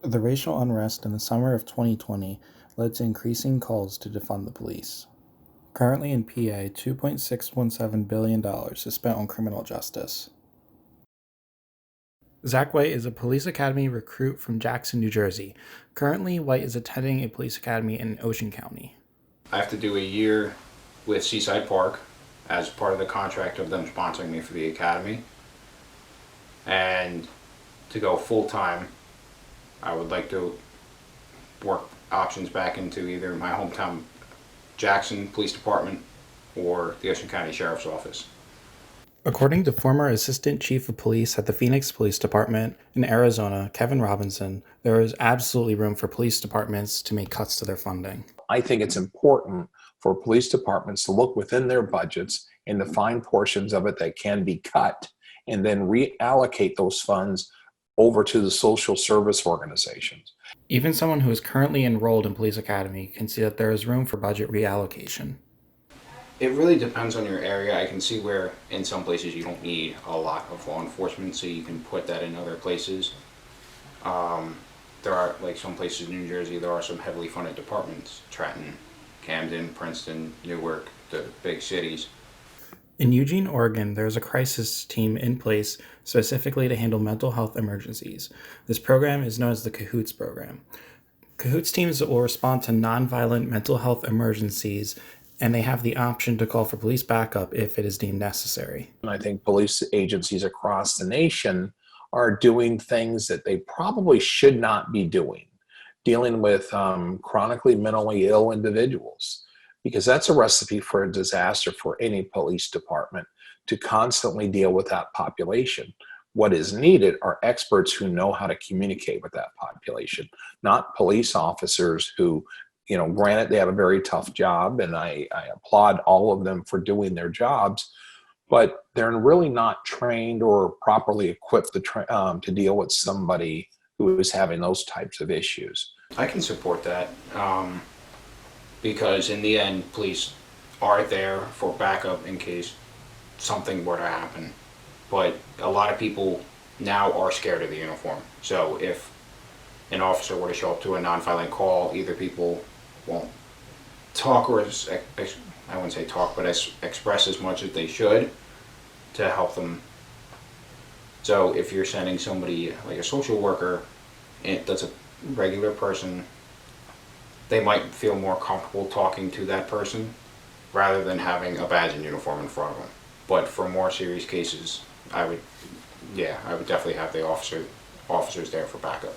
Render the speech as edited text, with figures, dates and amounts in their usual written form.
The racial unrest in the summer of 2020 led to increasing calls to defund the police. Currently in PA, $2.617 billion is spent on criminal justice. Zach White is a police academy recruit from Jackson, New Jersey. Currently, White is attending a police academy in Ocean County. I have to do a year with Seaside Park as part of the contract of them sponsoring me for the academy. And to go full time, I would like to work options back into either my hometown Jackson Police Department or the Ocean County Sheriff's Office. According to former Assistant Chief of Police at the Phoenix Police Department in Arizona, Kevin Robinson, there is absolutely room for police departments to make cuts to their funding. I think it's important for police departments to look within their budgets and to find portions of it that can be cut and then reallocate those funds over to the social service organizations. Even someone who is currently enrolled in Police Academy can see that there is room for budget reallocation. It really depends on your area. I can see where in some places you don't need a lot of law enforcement, so you can put that in other places. There are, like some places in New Jersey, there are some heavily funded departments. Trenton, Camden, Princeton, Newark, the big cities. In Eugene, Oregon, there is a crisis team in place specifically to handle mental health emergencies. This program is known as the CAHOOTS program. CAHOOTS teams will respond to nonviolent mental health emergencies, and they have the option to call for police backup if it is deemed necessary. And I think police agencies across the nation are doing things that they probably should not be doing, dealing with chronically mentally ill individuals, because that's a recipe for a disaster for any police department to constantly deal with that population. What is needed are experts who know how to communicate with that population, not police officers who, granted they have a very tough job, and I applaud all of them for doing their jobs, but they're really not trained or properly equipped to deal with somebody who is having those types of issues. I can support that because in the end, police are there for backup in case something were to happen. But a lot of people now are scared of the uniform. So if an officer were to show up to a nonviolent call, either people won't talk or I wouldn't say talk, but express as much as they should to help them. So if you're sending somebody like a social worker that's a regular person, they might feel more comfortable talking to that person rather than having a badge and uniform in front of them. But for more serious cases, I would definitely have the officers there for backup.